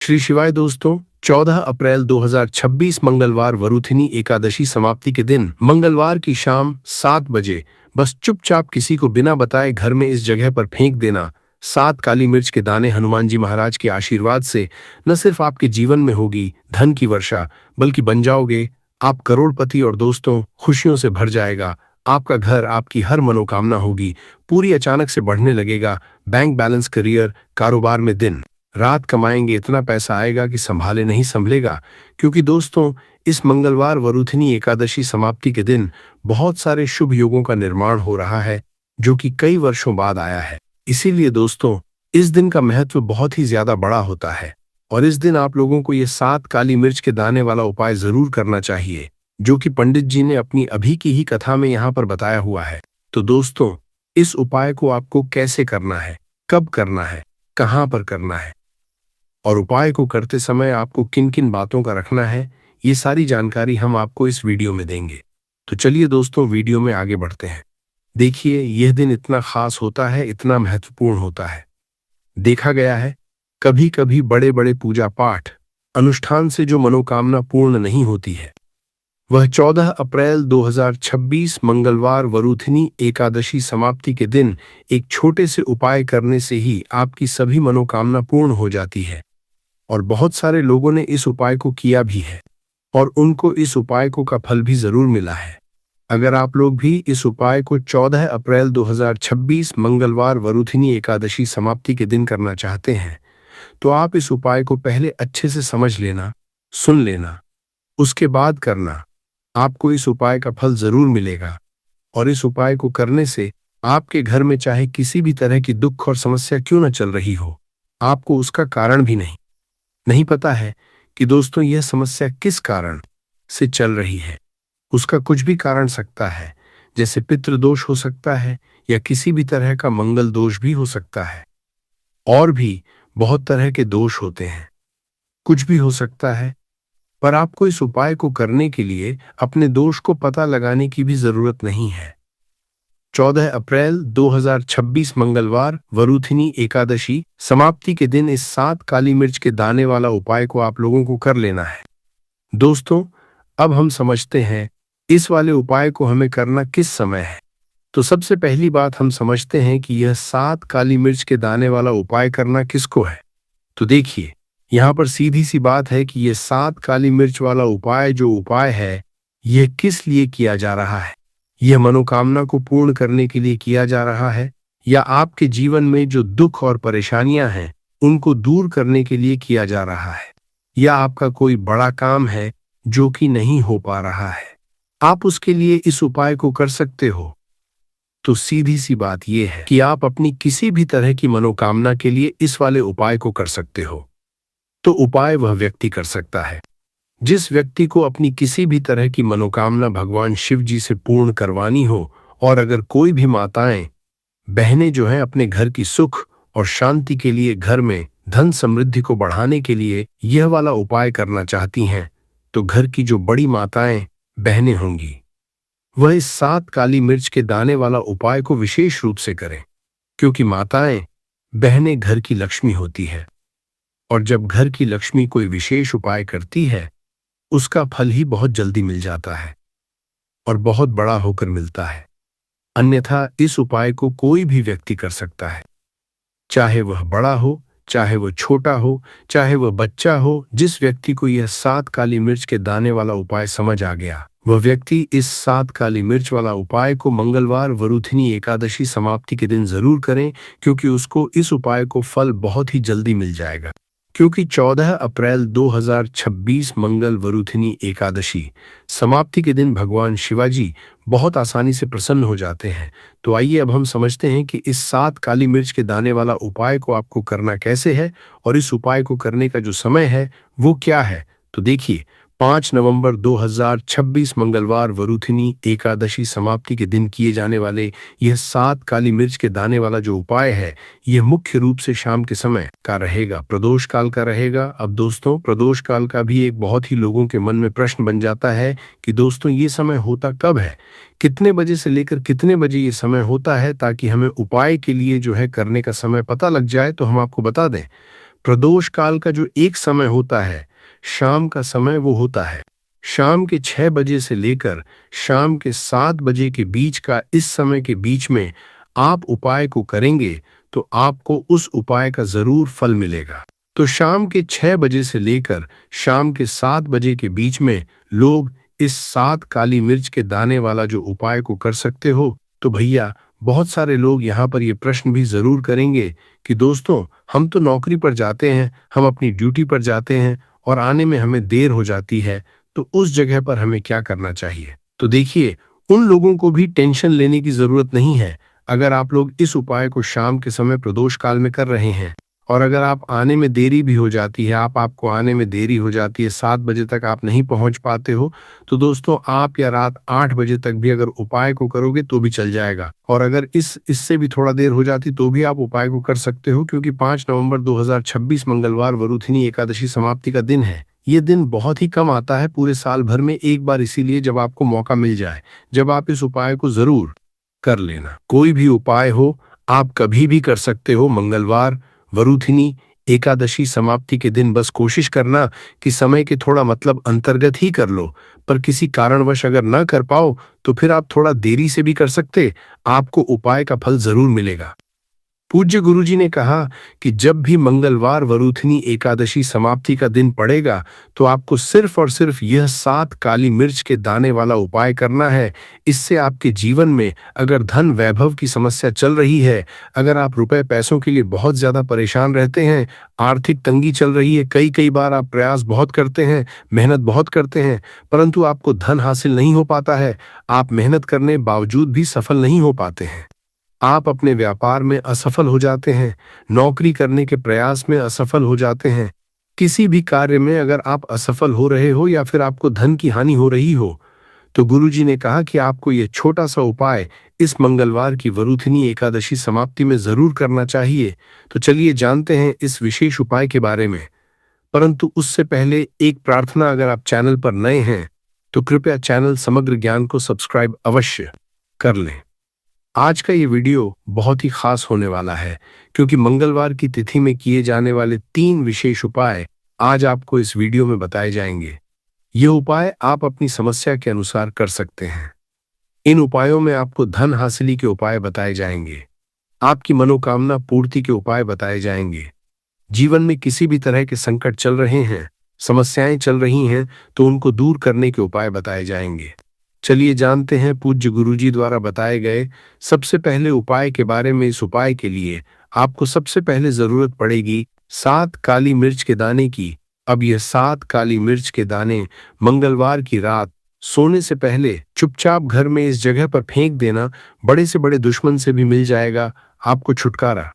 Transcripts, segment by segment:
श्री शिवाय दोस्तों, 14 अप्रैल 2026 मंगलवार वरुथिनी एकादशी समाप्ति के दिन मंगलवार की शाम 7 बजे बस चुपचाप किसी को बिना बताए घर में इस जगह पर फेंक देना। 7 काली मिर्च के दाने हनुमान जी महाराज के आशीर्वाद से न सिर्फ आपके जीवन में होगी धन की वर्षा, बल्कि बन जाओगे आप करोड़पति और दोस्तों खुशियों से भर जाएगा। आपका घर, आपकी हर मनोकामना होगी पूरी, अचानक से बढ़ने लगेगा बैंक बैलेंस, करियर, कारोबार में दिन रात कमाएंगे, इतना पैसा आएगा कि संभाले नहीं संभलेगा। क्योंकि दोस्तों, इस मंगलवार वरुथिनी एकादशी समाप्ति के दिन बहुत सारे शुभ योगों का निर्माण हो रहा है जो कि कई वर्षों बाद आया है। इसीलिए दोस्तों, इस दिन का महत्व बहुत ही ज्यादा बड़ा होता है और इस दिन आप लोगों को ये 7 काली मिर्च के दाने वाला उपाय जरूर करना चाहिए, जो कि पंडित जी ने अपनी अभी की ही कथा में यहाँ पर बताया हुआ है। तो दोस्तों, इस उपाय को आपको कैसे करना है, कब करना है, कहाँ पर करना है और उपाय को करते समय आपको किन किन बातों का रखना है, ये सारी जानकारी हम आपको इस वीडियो में देंगे। तो चलिए दोस्तों, वीडियो में आगे बढ़ते हैं। देखिए, यह दिन इतना खास होता है, इतना महत्वपूर्ण होता है। देखा गया है कभी कभी बड़े बड़े पूजा पाठ अनुष्ठान से जो मनोकामना पूर्ण नहीं होती है, वह 14 अप्रैल 2026 मंगलवार वरुथिनी एकादशी समाप्ति के दिन एक छोटे से उपाय करने से ही आपकी सभी मनोकामना पूर्ण हो जाती है। और बहुत सारे लोगों ने इस उपाय को किया भी है और उनको इस उपाय का फल भी जरूर मिला है। अगर आप लोग भी इस उपाय को 14 अप्रैल 2026 मंगलवार वरुथिनी एकादशी समाप्ति के दिन करना चाहते हैं, तो आप इस उपाय को पहले अच्छे से समझ लेना, सुन लेना, उसके बाद करना। आपको इस उपाय का फल जरूर मिलेगा और इस उपाय को करने से आपके घर में चाहे किसी भी तरह की दुख और समस्या क्यों न चल रही हो, आपको उसका कारण भी नहीं पता है कि दोस्तों यह समस्या किस कारण से चल रही है। उसका कुछ भी कारण सकता है, जैसे पितृदोष हो सकता है या किसी भी तरह का मंगल दोष भी हो सकता है, और भी बहुत तरह के दोष होते हैं, कुछ भी हो सकता है। पर आपको इस उपाय को करने के लिए अपने दोष को पता लगाने की भी जरूरत नहीं है। 14 अप्रैल 2026 मंगलवार वरुथिनी एकादशी समाप्ति के दिन इस 7 काली मिर्च के दाने वाला उपाय को आप लोगों को कर लेना है। दोस्तों, अब हम समझते हैं इस वाले उपाय को हमें करना किस समय है। तो सबसे पहली बात हम समझते हैं कि यह 7 काली मिर्च के दाने वाला उपाय करना किसको है। तो देखिए, यहाँ पर सीधी सी बात है कि यह 7 काली मिर्च वाला उपाय जो उपाय है, यह किस लिए किया जा रहा है। यह मनोकामना को पूर्ण करने के लिए किया जा रहा है या आपके जीवन में जो दुख और परेशानियां हैं उनको दूर करने के लिए किया जा रहा है, या आपका कोई बड़ा काम है जो कि नहीं हो पा रहा है, आप उसके लिए इस उपाय को कर सकते हो। तो सीधी सी बात यह है कि आप अपनी किसी भी तरह की मनोकामना के लिए इस वाले उपाय को कर सकते हो। तो उपाय वह व्यक्ति कर सकता है जिस व्यक्ति को अपनी किसी भी तरह की मनोकामना भगवान शिव जी से पूर्ण करवानी हो। और अगर कोई भी माताएं बहनें जो हैं अपने घर की सुख और शांति के लिए, घर में धन समृद्धि को बढ़ाने के लिए यह वाला उपाय करना चाहती हैं, तो घर की जो बड़ी माताएं बहनें होंगी वह इस 7 काली मिर्च के दाने वाला उपाय को विशेष रूप से करें, क्योंकि माताएं बहनें घर की लक्ष्मी होती है और जब घर की लक्ष्मी कोई विशेष उपाय करती है उसका फल ही बहुत जल्दी मिल जाता है और बहुत बड़ा होकर मिलता है। अन्यथा इस उपाय को कोई भी व्यक्ति कर सकता है, चाहे वह बड़ा हो, चाहे वह छोटा हो, चाहे वह बच्चा हो। जिस व्यक्ति को यह 7 काली मिर्च के दाने वाला उपाय समझ आ गया, वह व्यक्ति इस 7 काली मिर्च वाला उपाय को मंगलवार वरुथिनी एकादशी समाप्ति के दिन जरूर करें, क्योंकि उसको इस उपाय को फल बहुत ही जल्दी मिल जाएगा। क्योंकि 14 अप्रैल 2026 मंगल वरुथिनी एकादशी समाप्ति के दिन भगवान शिवाजी बहुत आसानी से प्रसन्न हो जाते हैं। तो आइए अब हम समझते हैं कि इस 7 काली मिर्च के दाने वाला उपाय को आपको करना कैसे है और इस उपाय को करने का जो समय है वो क्या है। तो देखिए, 5 नवंबर 2026 मंगलवार वरुथिनी एकादशी समाप्ति के दिन किए जाने वाले यह 7 काली मिर्च के दाने वाला जो उपाय है, यह मुख्य रूप से शाम के समय का रहेगा, प्रदोष काल का रहेगा। अब दोस्तों, प्रदोष काल का भी एक बहुत ही लोगों के मन में प्रश्न बन जाता है कि दोस्तों ये समय होता कब है, कितने बजे से लेकर कितने बजे ये समय होता है, ताकि हमें उपाय के लिए जो है करने का समय पता लग जाए। तो हम आपको बता दें, प्रदोष काल का जो एक समय होता है, शाम का समय वो होता है शाम के 6 बजे से लेकर शाम के 7 बजे के बीच का। इस समय के बीच में आप उपाय को करेंगे तो आपको उस उपाय का जरूर फल मिलेगा। तो शाम के 6 बजे से लेकर शाम के 7 बजे के बीच में लोग इस 7 काली मिर्च के दाने वाला जो उपाय को कर सकते हो। तो भैया, बहुत सारे लोग यहाँ पर ये प्रश्न भी जरूर करेंगे कि दोस्तों, हम तो नौकरी पर जाते हैं, हम अपनी ड्यूटी पर जाते हैं और आने में हमें देर हो जाती है, तो उस जगह पर हमें क्या करना चाहिए? तो देखिए, उन लोगों को भी टेंशन लेने की जरूरत नहीं है। अगर आप लोग इस उपाय को शाम के समय प्रदोष काल में कर रहे हैं और अगर आप आने में देरी भी हो जाती है, आपको आने में देरी हो जाती है, 7 बजे तक आप नहीं पहुंच पाते हो, तो दोस्तों आप या रात 8 बजे तक भी अगर उपाय को करोगे तो भी चल जाएगा। और अगर इससे भी थोड़ा देर हो जाती तो भी आप उपाय को कर सकते हो, क्योंकि 5 नवंबर 2026 मंगलवार वरुथिनी एकादशी समाप्ति का दिन है। ये दिन बहुत ही कम आता है पूरे साल भर में एक बार, इसीलिए जब आपको मौका मिल जाए, जब आप इस उपाय को जरूर कर लेना। कोई भी उपाय हो, आप कभी भी कर सकते हो। मंगलवार वरुथिनी एकादशी समाप्ति के दिन बस कोशिश करना कि समय के थोड़ा अंतर्गत ही कर लो, पर किसी कारणवश अगर ना कर पाओ तो फिर आप थोड़ा देरी से भी कर सकते, आपको उपाय का फल जरूर मिलेगा। पूज्य गुरुजी ने कहा कि जब भी मंगलवार वरुथिनी एकादशी समाप्ति का दिन पड़ेगा तो आपको सिर्फ और सिर्फ यह 7 काली मिर्च के दाने वाला उपाय करना है। इससे आपके जीवन में अगर धन वैभव की समस्या चल रही है, अगर आप रुपए पैसों के लिए बहुत ज्यादा परेशान रहते हैं, आर्थिक तंगी चल रही है, कई बार आप प्रयास बहुत करते हैं, मेहनत बहुत करते हैं, परंतु आपको धन हासिल नहीं हो पाता है, आप मेहनत करने बावजूद भी सफल नहीं हो पाते हैं, आप अपने व्यापार में असफल हो जाते हैं, नौकरी करने के प्रयास में असफल हो जाते हैं, किसी भी कार्य में अगर आप असफल हो रहे हो या फिर आपको धन की हानि हो रही हो, तो गुरुजी ने कहा कि आपको यह छोटा सा उपाय इस मंगलवार की वरुथिनी एकादशी समाप्ति में जरूर करना चाहिए। तो चलिए जानते हैं इस विशेष उपाय के बारे में। परंतु उससे पहले एक प्रार्थना, अगर आप चैनल पर नए हैं तो कृपया चैनल समग्र ज्ञान को सब्सक्राइब अवश्य कर लें। आज का ये वीडियो बहुत ही खास होने वाला है, क्योंकि मंगलवार की तिथि में किए जाने वाले 3 विशेष उपाय आज आपको इस वीडियो में बताए जाएंगे। ये उपाय आप अपनी समस्या के अनुसार कर सकते हैं। इन उपायों में आपको धन हासिली के उपाय बताए जाएंगे, आपकी मनोकामना पूर्ति के उपाय बताए जाएंगे। जीवन में किसी भी तरह के संकट चल रहे हैं, समस्याएं चल रही हैं, तो उनको दूर करने के उपाय बताए जाएंगे। चलिए जानते हैं पूज्य गुरुजी द्वारा बताए गए सबसे पहले उपाय के बारे में। इस उपाय के लिए आपको सबसे पहले जरूरत पड़ेगी 7 काली मिर्च के दाने की। अब यह 7 काली मिर्च के दाने मंगलवार की रात सोने से पहले चुपचाप घर में इस जगह पर फेंक देना। बड़े से बड़े दुश्मन से भी मिल जाएगा आपको छुटकारा।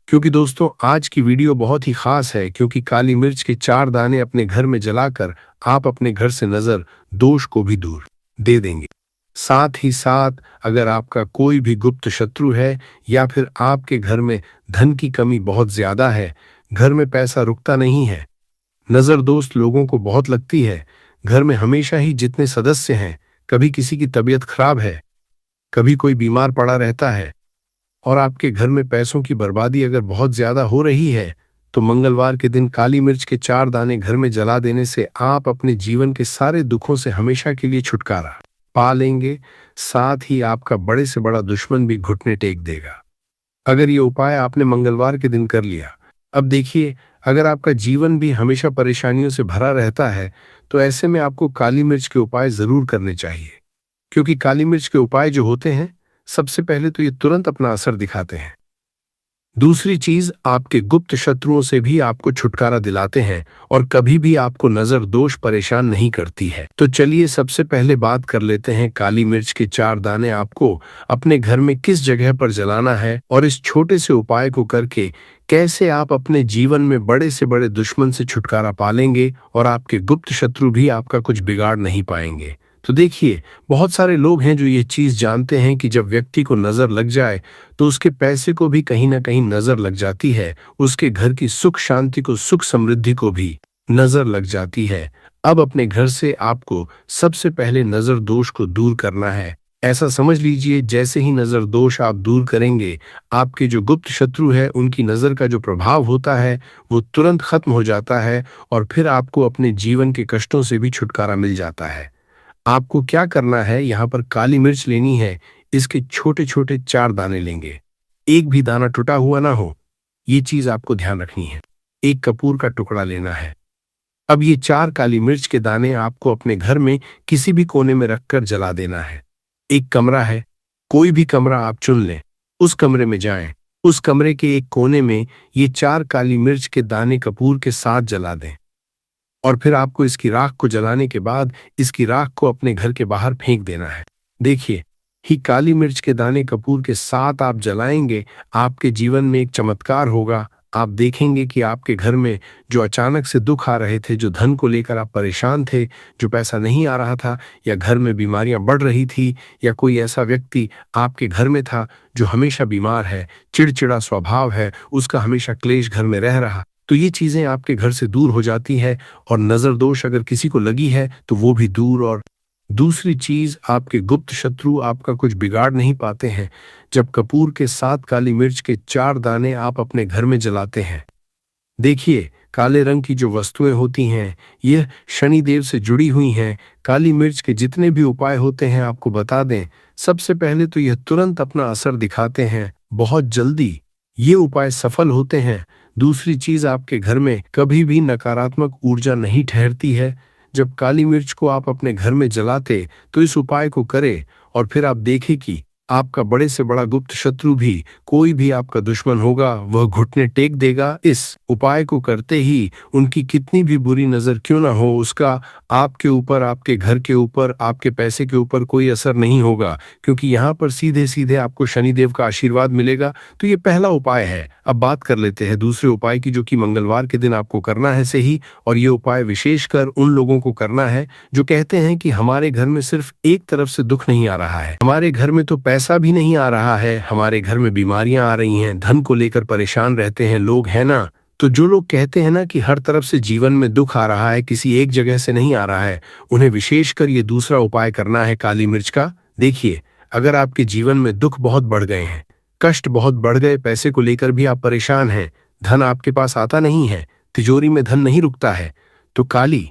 क्योंकि दोस्तों आज की वीडियो बहुत ही खास है, क्योंकि काली मिर्च के 4 दाने अपने घर में जलाकर आप अपने घर से नजर दोष को भी दूर दे देंगे। साथ ही साथ अगर आपका कोई भी गुप्त शत्रु है या फिर आपके घर में धन की कमी बहुत ज्यादा है, घर में पैसा रुकता नहीं है, नजर दोस्त लोगों को बहुत लगती है, घर में हमेशा ही जितने सदस्य हैं, कभी किसी की तबीयत खराब है, कभी कोई बीमार पड़ा रहता है और आपके घर में पैसों की बर्बादी अगर बहुत ज्यादा हो रही है, तो मंगलवार के दिन काली मिर्च के 4 दाने घर में जला देने से आप अपने जीवन के सारे दुखों से हमेशा के लिए छुटकारा पा लेंगे। साथ ही आपका बड़े से बड़ा दुश्मन भी घुटने टेक देगा अगर ये उपाय आपने मंगलवार के दिन कर लिया। अब देखिए, अगर आपका जीवन भी हमेशा परेशानियों से भरा रहता है, तो ऐसे में आपको काली मिर्च के उपाय जरूर करने चाहिए, क्योंकि काली मिर्च के उपाय जो होते हैं, सबसे पहले तो ये तुरंत अपना असर दिखाते हैं। दूसरी चीज, आपके गुप्त शत्रुओं से भी आपको छुटकारा दिलाते हैं और कभी भी आपको नजर दोष परेशान नहीं करती है। तो चलिए सबसे पहले बात कर लेते हैं काली मिर्च के 4 दाने आपको अपने घर में किस जगह पर जलाना है और इस छोटे से उपाय को करके कैसे आप अपने जीवन में बड़े से बड़े दुश्मन से छुटकारा पालेंगे और आपके गुप्त शत्रु भी आपका कुछ बिगाड़ नहीं पाएंगे। तो देखिए, बहुत सारे लोग हैं जो ये चीज जानते हैं कि जब व्यक्ति को नजर लग जाए तो उसके पैसे को भी कहीं ना कहीं नजर लग जाती है, उसके घर की सुख शांति को, सुख समृद्धि को भी नजर लग जाती है। अब अपने घर से आपको सबसे पहले नजर दोष को दूर करना है। ऐसा समझ लीजिए जैसे ही नजर दोष आप दूर करेंगे, आपके जो गुप्त शत्रु है उनकी नजर का जो प्रभाव होता है वो तुरंत खत्म हो जाता है और फिर आपको अपने जीवन के कष्टों से भी छुटकारा मिल जाता है। आपको क्या करना है, यहाँ पर काली मिर्च लेनी है। इसके छोटे छोटे 4 दाने लेंगे। एक भी दाना टूटा हुआ ना हो, ये चीज आपको ध्यान रखनी है। एक कपूर का टुकड़ा लेना है। अब ये 4 काली मिर्च के दाने आपको अपने घर में किसी भी कोने में रखकर जला देना है। एक कमरा है, कोई भी कमरा आप चुन लें, उस कमरे में जाएं। उस कमरे के एक कोने में ये 4 काली मिर्च के दाने कपूर के साथ जला दें और फिर आपको इसकी राख को जलाने के बाद इसकी राख को अपने घर के बाहर फेंक देना है। देखिए, ही काली मिर्च के दाने कपूर के साथ आप जलाएंगे, आपके जीवन में एक चमत्कार होगा। आप देखेंगे कि आपके घर में जो अचानक से दुख आ रहे थे, जो धन को लेकर आप परेशान थे, जो पैसा नहीं आ रहा था, या घर में बीमारियां बढ़ रही थी, या कोई ऐसा व्यक्ति आपके घर में था जो हमेशा बीमार है, चिड़चिड़ा स्वभाव है, उसका हमेशा क्लेश घर में रह रहा, तो ये चीजें आपके घर से दूर हो जाती है। और नजर दोष अगर किसी को लगी है तो वो भी दूर। और दूसरी चीज, आपके गुप्त शत्रु आपका कुछ बिगाड़ नहीं पाते हैं जब कपूर के साथ काली मिर्च के 4 दाने आप अपने घर में जलाते हैं। देखिए, काले रंग की जो वस्तुएं होती हैं यह शनिदेव से जुड़ी हुई हैं। काली मिर्च के जितने भी उपाय होते हैं आपको बता दें, सबसे पहले तो यह तुरंत अपना असर दिखाते हैं, बहुत जल्दी ये उपाय सफल होते हैं। दूसरी चीज, आपके घर में कभी भी नकारात्मक ऊर्जा नहीं ठहरती है। जब काली मिर्च को आप अपने घर में जलाते तो इस उपाय को करें और फिर आप देखें कि आपका बड़े से बड़ा गुप्त शत्रु भी, कोई भी आपका दुश्मन होगा, वह घुटने टेक देगा। इस उपाय को करते ही उनकी कितनी भी बुरी नजर क्यों ना हो, उसका आपके ऊपर, आपके घर के ऊपर, आपके पैसे के ऊपर कोई असर नहीं होगा, क्योंकि यहाँ पर सीधे सीधे आपको शनिदेव का आशीर्वाद मिलेगा। तो ये पहला उपाय है। अब बात कर लेते हैं दूसरे उपाय की, जो कि मंगलवार के दिन आपको करना है सही। और ये उपाय विशेषकर उन लोगों को करना है जो कहते हैं कि हमारे घर में सिर्फ एक तरफ से दुख नहीं आ रहा है, हमारे घर में तो पैसा भी नहीं आ रहा है, हमारे घर में बीमारियां आ रही हैं, धन को लेकर परेशान रहते हैं लोग, है ना। तो जो लोग कहते हैं ना कि हर तरफ से जीवन में दुख आ रहा है, किसी एक जगह से नहीं आ रहा है, उन्हें विशेषकर ये दूसरा उपाय करना है काली मिर्च का। देखिए, अगर आपके जीवन में दुख बहुत बढ़ गए हैं, कष्ट बहुत बढ़ गए, पैसे को लेकर भी आप परेशान हैं, धन आपके पास आता नहीं है, तिजोरी में धन नहीं रुकता है, तो काली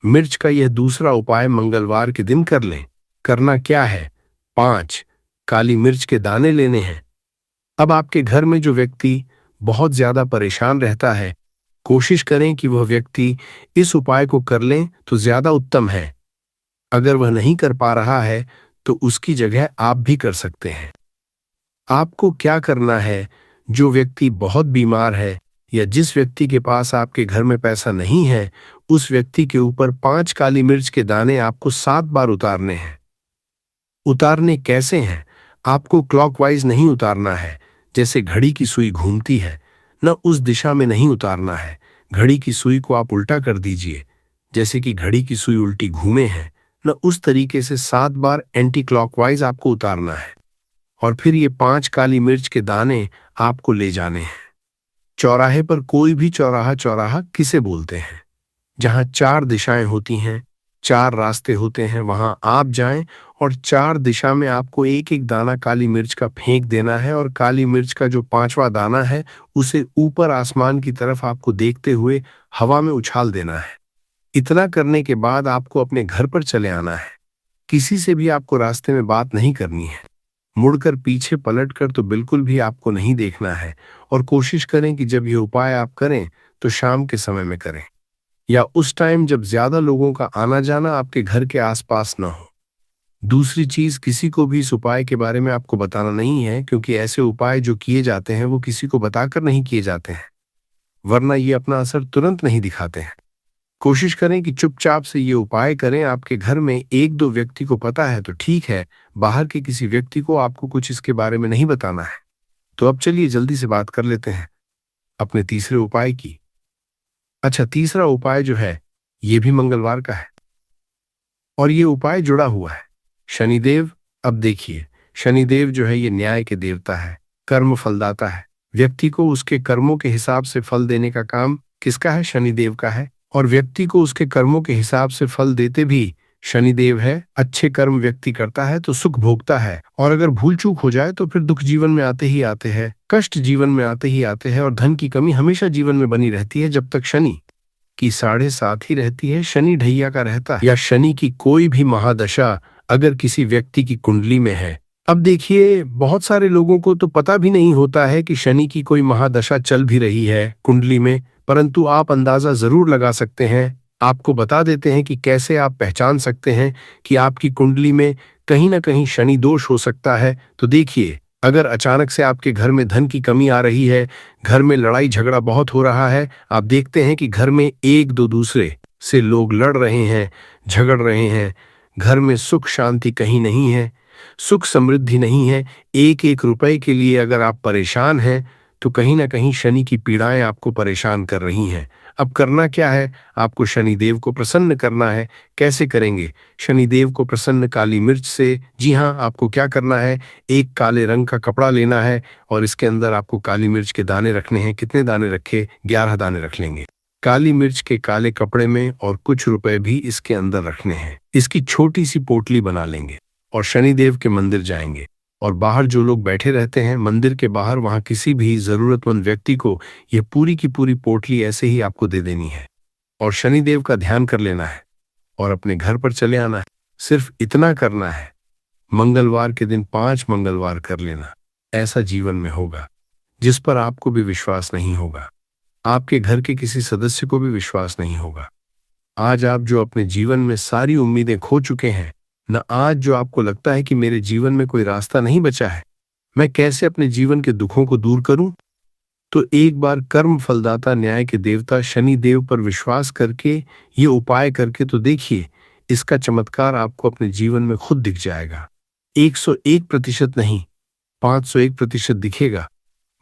मिर्च का यह दूसरा उपाय मंगलवार के दिन कर लें। करना क्या है, 5 काली मिर्च के दाने लेने हैं। अब आपके घर में जो व्यक्ति बहुत ज्यादा परेशान रहता है, कोशिश करें कि वह व्यक्ति इस उपाय को कर लें तो ज्यादा उत्तम है। अगर वह नहीं कर पा रहा है तो उसकी जगह आप भी कर सकते हैं। आपको क्या करना है, जो व्यक्ति बहुत बीमार है या जिस व्यक्ति के पास आपके घर में पैसा नहीं है, उस व्यक्ति के ऊपर 5 काली मिर्च के दाने आपको 7 बार उतारने हैं। उतारने कैसे हैं, आपको क्लॉकवाइज नहीं उतारना है, जैसे घड़ी की सुई घूमती है, न उस दिशा में नहीं उतारना है। घड़ी की सुई को आप उल्टा कर दीजिए, जैसे कि घड़ी की सुई उल्टी घूमे है, न उस तरीके से 7 बार एंटी क्लॉकवाइज आपको उतारना है। और फिर ये 5 काली मिर्च के दाने आपको ले जाने हैं चौराहे पर। कोई भी चौराहा, चौराहा किसे बोलते हैं, जहां 4 दिशाएं होती हैं, 4 रास्ते होते हैं, वहां आप जाएं और 4 दिशा में आपको एक एक दाना काली मिर्च का फेंक देना है। और काली मिर्च का जो 5वां दाना है उसे ऊपर आसमान की तरफ आपको देखते हुए हवा में उछाल देना है। इतना करने के बाद आपको अपने घर पर चले आना है। किसी से भी आपको रास्ते में बात नहीं करनी है, मुड़कर पीछे पलटकर तो बिल्कुल भी आपको नहीं देखना है। और कोशिश करें कि जब ये उपाय आप करें तो शाम के समय में करें, या उस टाइम जब ज्यादा लोगों का आना जाना आपके घर के आसपास न हो। दूसरी चीज, किसी को भी इस उपाय के बारे में आपको बताना नहीं है, क्योंकि ऐसे उपाय जो किए जाते हैं वो किसी को बताकर नहीं किए जाते हैं, वरना ये अपना असर तुरंत नहीं दिखाते हैं। कोशिश करें कि चुपचाप से ये उपाय करें। आपके घर में 1-2 व्यक्ति को पता है तो ठीक है, बाहर के किसी व्यक्ति को आपको कुछ इसके बारे में नहीं बताना है। तो अब चलिए जल्दी से बात कर लेते हैं अपने तीसरे उपाय की। अच्छा, तीसरा उपाय जो है ये भी मंगलवार का है और ये उपाय जुड़ा हुआ है शनिदेव। अब देखिए, शनिदेव जो है ये न्याय के देवता है, कर्म फलदाता है। व्यक्ति को उसके कर्मों के हिसाब से फल देने का काम किसका है, शनिदेव का है। और व्यक्ति को उसके कर्मों के हिसाब से फल देते भी शनिदेव है, अच्छे कर्म व्यक्ति करता है तो सुख भोगता है, और अगर भूल चूक हो जाए तो फिर दुख जीवन में आते ही आते हैं, कष्ट जीवन में आते ही आते हैं, और धन की कमी हमेशा जीवन में बनी रहती है जब तक शनि की 7.5 ही रहती है, शनि ढैया का रहता है, या शनि की कोई भी महादशा अगर किसी व्यक्ति की कुंडली में है। अब देखिए, बहुत सारे लोगों को तो पता भी नहीं होता है कि शनि की कोई महादशा चल भी रही है कुंडली में, परंतु आप अंदाजा जरूर लगा सकते हैं। आपको बता देते हैं कि कैसे आप पहचान सकते हैं कि आपकी कुंडली में कहीं ना कहीं शनि दोष हो सकता है। तो देखिए, अगर अचानक से आपके घर में धन की कमी आ रही है, घर में लड़ाई झगड़ा बहुत हो रहा है, आप देखते हैं कि घर में एक दो दूसरे से लोग लड़ रहे हैं, झगड़ रहे हैं, घर में सुख शांति कहीं नहीं है, सुख समृद्धि नहीं है, एक एक रुपए के लिए अगर आप परेशान हैं, तो कहीं ना कहीं शनि की पीड़ाएं आपको परेशान कर रही हैं। अब करना क्या है? आपको शनिदेव को प्रसन्न करना है। कैसे करेंगे शनिदेव को प्रसन्न? काली मिर्च से। जी हाँ, आपको क्या करना है, एक काले रंग का कपड़ा लेना है और इसके अंदर आपको काली मिर्च के दाने रखने हैं। कितने दाने रखे? 11 दाने रख लेंगे काली मिर्च के काले कपड़े में, और कुछ रुपए भी इसके अंदर रखने हैं। इसकी छोटी सी पोटली बना लेंगे और शनिदेव के मंदिर जाएंगे, और बाहर जो लोग बैठे रहते हैं मंदिर के बाहर, वहां किसी भी जरूरतमंद व्यक्ति को यह पूरी की पूरी पोटली ऐसे ही आपको दे देनी है, और शनिदेव का ध्यान कर लेना है और अपने घर पर चले आना है। सिर्फ इतना करना है। मंगलवार के दिन 5 मंगलवार कर लेना। ऐसा जीवन में होगा जिस पर आपको भी विश्वास नहीं होगा, आपके घर के किसी सदस्य को भी विश्वास नहीं होगा। आज आप जो अपने जीवन में सारी उम्मीदें खो चुके हैं, न आज जो आपको लगता है कि मेरे जीवन में कोई रास्ता नहीं बचा है, मैं कैसे अपने जीवन के दुखों को दूर करूं, तो एक बार कर्म फलदाता न्याय के देवता शनि देव पर विश्वास करके ये उपाय करके तो देखिए, इसका चमत्कार आपको अपने जीवन में खुद दिख जाएगा। 101% नहीं, 501% दिखेगा।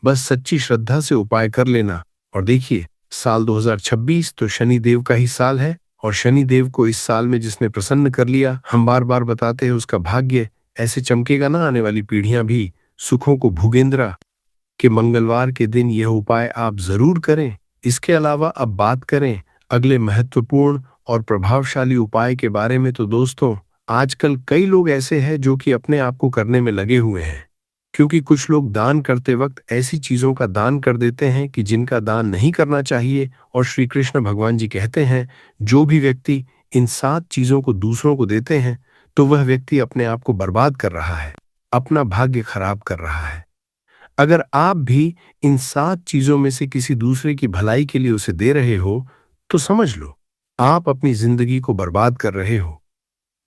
बस सच्ची श्रद्धा से उपाय कर लेना, और देखिए, साल 2026 तो शनि देव का ही साल है, और शनि देव को इस साल में जिसने प्रसन्न कर लिया, हम बार बार बताते हैं, उसका भाग्य ऐसे चमकेगा ना, आने वाली पीढ़ियां भी सुखों को भोगेंद्रा। कि मंगलवार के दिन यह उपाय आप जरूर करें। इसके अलावा अब बात करें अगले महत्वपूर्ण और प्रभावशाली उपाय के बारे में, तो दोस्तों, आजकल कई लोग ऐसे हैं जो कि अपने आप को करने में लगे हुए हैं, क्योंकि कुछ लोग दान करते वक्त ऐसी चीजों का दान कर देते हैं कि जिनका दान नहीं करना चाहिए, और श्री कृष्ण भगवान जी कहते हैं, जो भी व्यक्ति इन 7 चीजों को दूसरों को देते हैं, तो वह व्यक्ति अपने आप को बर्बाद कर रहा है, अपना भाग्य खराब कर रहा है। अगर आप भी इन 7 चीजों में से किसी दूसरे की भलाई के लिए उसे दे रहे हो, तो समझ लो आप अपनी जिंदगी को बर्बाद कर रहे हो।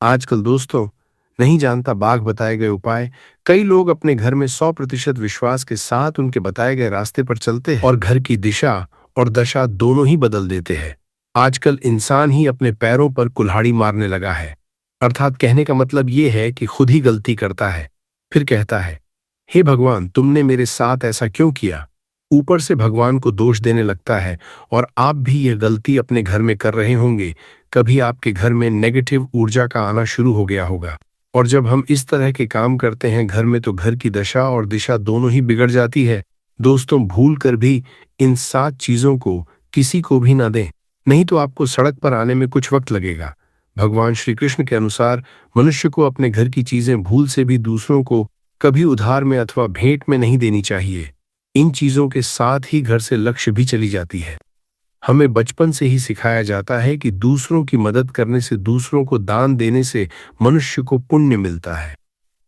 आजकल दोस्तों, नहीं जानता बाघ बताए गए उपाय। कई लोग अपने घर में 100% विश्वास के साथ उनके बताए गए रास्ते पर चलते हैं, और घर की दिशा और दशा दोनों ही बदल देते हैं। आजकल इंसान ही अपने पैरों पर कुल्हाड़ी मारने लगा है, अर्थात कहने का मतलब ये है कि खुद ही गलती करता है, फिर कहता है, हे भगवान, तुमने मेरे साथ ऐसा क्यों किया। ऊपर से भगवान को दोष देने लगता है, और आप भी यह गलती अपने घर में कर रहे होंगे। कभी आपके घर में नेगेटिव ऊर्जा का आना शुरू हो गया होगा, और जब हम इस तरह के काम करते हैं घर में, तो घर की दशा और दिशा दोनों ही बिगड़ जाती है। दोस्तों, भूल कर भी इन 7 चीजों को किसी को भी ना दें, नहीं तो आपको सड़क पर आने में कुछ वक्त लगेगा। भगवान श्री कृष्ण के अनुसार मनुष्य को अपने घर की चीजें भूल से भी दूसरों को कभी उधार में अथवा भेंट में नहीं देनी चाहिए। इन चीजों के साथ ही घर से लक्ष्य भी चली जाती है। हमें बचपन से ही सिखाया जाता है कि दूसरों की मदद करने से, दूसरों को दान देने से मनुष्य को पुण्य मिलता है।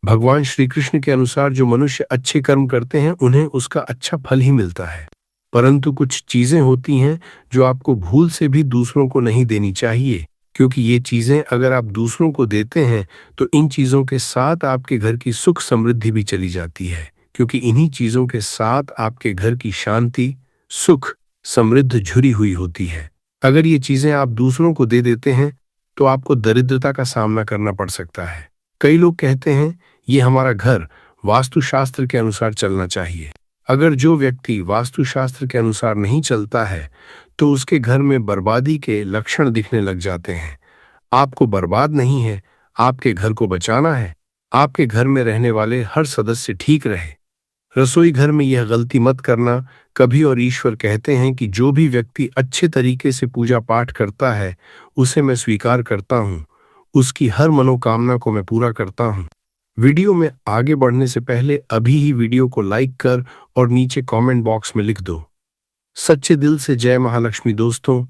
भगवान श्री कृष्ण के अनुसार जो मनुष्य अच्छे कर्म करते हैं, उन्हें उसका अच्छा फल ही मिलता है। परंतु कुछ चीजें होती हैं जो आपको भूल से भी दूसरों को नहीं देनी चाहिए, क्योंकि ये चीजें अगर आप दूसरों को देते हैं, तो इन चीजों के साथ आपके घर की सुख समृद्धि भी चली जाती है, क्योंकि इन्हीं चीजों के साथ आपके घर की शांति, सुख, समृद्ध जुड़ी हुई होती है। अगर ये चीजें आप दूसरों को दे देते हैं, तो आपको दरिद्रता का सामना करना पड़ सकता है। कई लोग कहते हैं, ये हमारा घर वास्तुशास्त्र के अनुसार चलना चाहिए। अगर जो व्यक्ति वास्तुशास्त्र के अनुसार नहीं चलता है, तो उसके घर में बर्बादी के लक्षण दिखने लग जाते हैं। आपको बर्बाद नहीं है, आपके घर को बचाना है। आपके घर में रहने वाले हर सदस्य ठीक रहे। रसोई घर में यह गलती मत करना कभी। और ईश्वर कहते हैं कि जो भी व्यक्ति अच्छे तरीके से पूजा पाठ करता है, उसे मैं स्वीकार करता हूँ, उसकी हर मनोकामना को मैं पूरा करता हूँ। वीडियो में आगे बढ़ने से पहले अभी ही वीडियो को लाइक कर और नीचे कमेंट बॉक्स में लिख दो, सच्चे दिल से जय महालक्ष्मी। दोस्तों,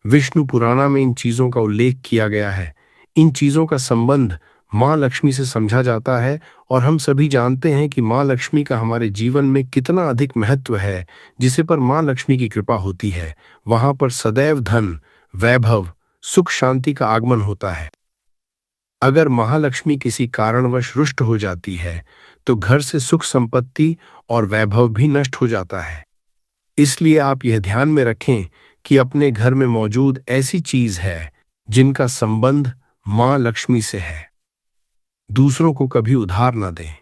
विष्णु पुराणा में इन चीजों का उल्लेख किया गया है। इन चीजों का संबंध माँ लक्ष्मी से समझा जाता है और हम सभी जानते हैं कि माँ लक्ष्मी का हमारे जीवन में कितना अधिक महत्व है। जिसे पर माँ लक्ष्मी की कृपा होती है, वहां पर सदैव धन, वैभव, सुख शांति का आगमन होता है। अगर महालक्ष्मी किसी कारणवश रुष्ट हो जाती है तो घर से सुख संपत्ति और वैभव भी नष्ट हो जाता है। इसलिए आप यह ध्यान में रखें कि अपने घर में मौजूद ऐसी चीज है जिनका संबंध मां लक्ष्मी से है। दूसरों को कभी उधार न दें।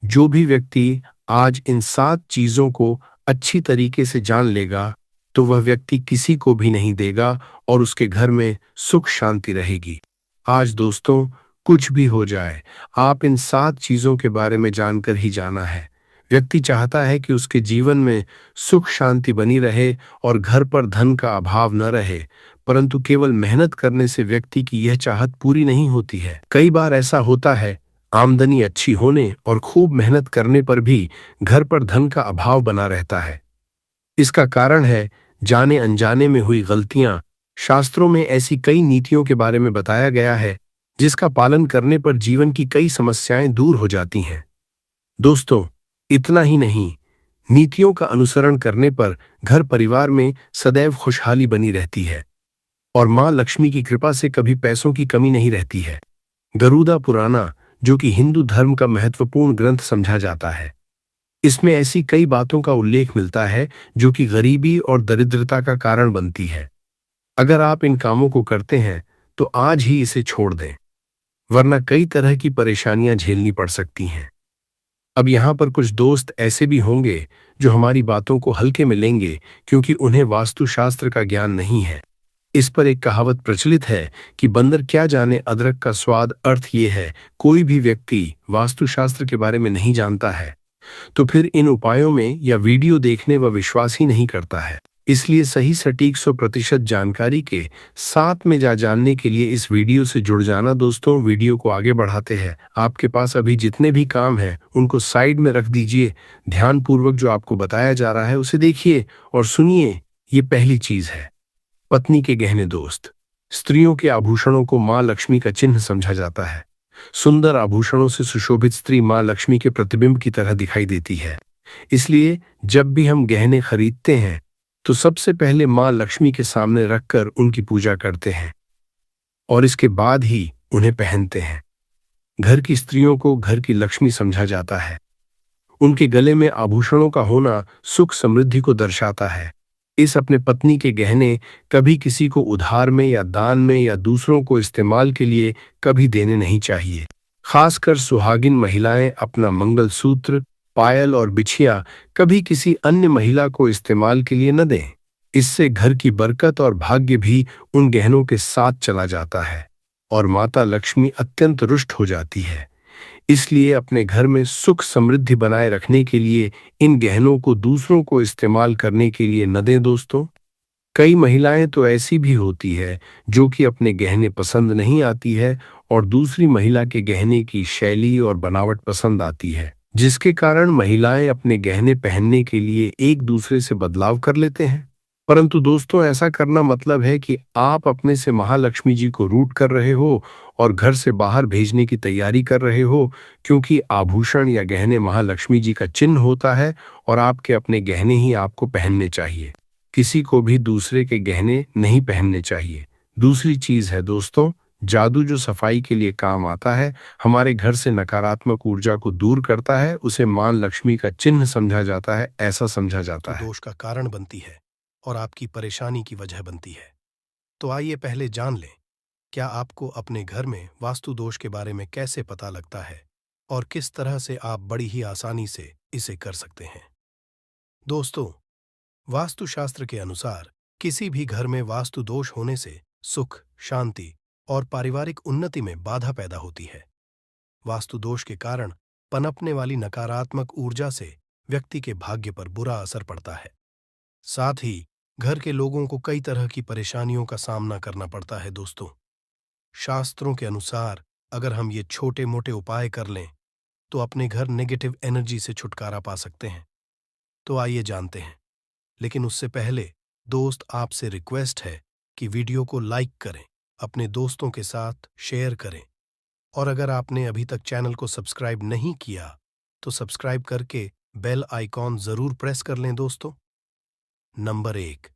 जो भी व्यक्ति आज इन 7 चीजों को अच्छी तरीके से जान लेगा तो वह व्यक्ति किसी को भी नहीं देगा और उसके घर में सुख शांति रहेगी। आज दोस्तों, कुछ भी हो जाए, आप इन 7 चीजों के बारे में जानकर ही जाना है। व्यक्ति चाहता है कि उसके जीवन में सुख शांति बनी रहे और घर पर धन का अभाव न रहे, परंतु केवल मेहनत करने से व्यक्ति की यह चाहत पूरी नहीं होती है। कई बार ऐसा होता है, आमदनी अच्छी होने और खूब मेहनत करने पर भी घर पर धन का अभाव बना रहता है। इसका कारण है जाने अनजाने में हुई गलतियां। शास्त्रों में ऐसी कई नीतियों के बारे में बताया गया है जिसका पालन करने पर जीवन की कई समस्याएं दूर हो जाती हैं। दोस्तों, इतना ही नहीं, नीतियों का अनुसरण करने पर घर परिवार में सदैव खुशहाली बनी रहती है और मां लक्ष्मी की कृपा से कभी पैसों की कमी नहीं रहती है। गरुड़ा पुराना, जो कि हिंदू धर्म का महत्वपूर्ण ग्रंथ समझा जाता है, इसमें ऐसी कई बातों का उल्लेख मिलता है जो कि गरीबी और दरिद्रता का कारण बनती है। अगर आप इन कामों को करते हैं तो आज ही इसे छोड़ दें, वरना कई तरह की परेशानियां झेलनी पड़ सकती हैं। अब यहाँ पर कुछ दोस्त ऐसे भी होंगे जो हमारी बातों को हल्के में लेंगे क्योंकि उन्हें वास्तुशास्त्र का ज्ञान नहीं है। इस पर एक कहावत प्रचलित है कि बंदर क्या जाने अदरक का स्वाद। अर्थ ये है, कोई भी व्यक्ति वास्तुशास्त्र के बारे में नहीं जानता है तो फिर इन उपायों में या वीडियो देखने व विश्वास ही नहीं करता है। इसलिए सही सटीक 100% जानकारी के साथ में जानने के लिए इस वीडियो से जुड़ जाना। दोस्तों, वीडियो को आगे बढ़ाते हैं। आपके पास अभी जितने भी काम हैं उनको साइड में रख दीजिए। ध्यानपूर्वक जो आपको बताया जा रहा है उसे देखिए और सुनिए। ये पहली चीज है, पत्नी के गहने। दोस्त, स्त्रियों के आभूषणों को मां लक्ष्मी का चिन्ह समझा जाता है। सुंदर आभूषणों से सुशोभित स्त्री मां लक्ष्मी के प्रतिबिंब की तरह दिखाई देती है। इसलिए जब भी हम गहने खरीदते हैं तो सबसे पहले मां लक्ष्मी के सामने रखकर उनकी पूजा करते हैं और इसके बाद ही उन्हें पहनते हैं। घर की स्त्रियों को घर की लक्ष्मी समझा जाता है। उनके गले में आभूषणों का होना सुख समृद्धि को दर्शाता है। इस अपने पत्नी के गहने कभी किसी को उधार में या दान में या दूसरों को इस्तेमाल के लिए कभी देने नहीं चाहिए। खासकर सुहागिन महिलाएं अपना मंगलसूत्र, पायल और बिछिया कभी किसी अन्य महिला को इस्तेमाल के लिए न दें। इससे घर की बरकत और भाग्य भी उन गहनों के साथ चला जाता है और माता लक्ष्मी अत्यंत रुष्ट हो जाती है। इसलिए अपने घर में सुख समृद्धि बनाए रखने के लिए इन गहनों को दूसरों को इस्तेमाल करने के लिए न दें। दोस्तों, कई महिलाएं तो ऐसी भी होती है जो कि अपने गहने पसंद नहीं आती है और दूसरी महिला के गहने की शैली और बनावट पसंद आती है, जिसके कारण महिलाएं अपने गहने पहनने के लिए एक दूसरे से बदलाव कर लेते हैं। परंतु दोस्तों, ऐसा करना मतलब है कि आप अपने से महालक्ष्मी जी को रूठ कर रहे हो और घर से बाहर भेजने की तैयारी कर रहे हो, क्योंकि आभूषण या गहने महालक्ष्मी जी का चिन्ह होता है और आपके अपने गहने ही आपको पहनने चाहिए। किसी को भी दूसरे के गहने नहीं पहनने चाहिए। दूसरी चीज है दोस्तों, जादू जो सफाई के लिए काम आता है, हमारे घर से नकारात्मक ऊर्जा को दूर करता है, उसे मां लक्ष्मी का चिन्ह समझा जाता है। ऐसा समझा जाता है दोष का कारण बनती है और आपकी परेशानी की वजह बनती है। तो आइए पहले जान लें, क्या आपको अपने घर में वास्तु दोष के बारे में कैसे पता लगता है और किस तरह से आप बड़ी ही आसानी से इसे कर सकते हैं। दोस्तों, वास्तुशास्त्र के अनुसार किसी भी घर में वास्तु दोष होने से सुख, शांति और पारिवारिक उन्नति में बाधा पैदा होती है। वास्तु दोष के कारण पनपने वाली नकारात्मक ऊर्जा से व्यक्ति के भाग्य पर बुरा असर पड़ता है। साथ ही घर के लोगों को कई तरह की परेशानियों का सामना करना पड़ता है। दोस्तों, शास्त्रों के अनुसार अगर हम ये छोटे मोटे उपाय कर लें तो अपने घर नेगेटिव एनर्जी से छुटकारा पा सकते हैं। तो आइए जानते हैं। लेकिन उससे पहले दोस्त, आपसे रिक्वेस्ट है कि वीडियो को लाइक करें, अपने दोस्तों के साथ शेयर करें, और अगर आपने अभी तक चैनल को सब्सक्राइब नहीं किया तो सब्सक्राइब करके बेल आइकॉन जरूर प्रेस कर लें दोस्तों। नंबर 1,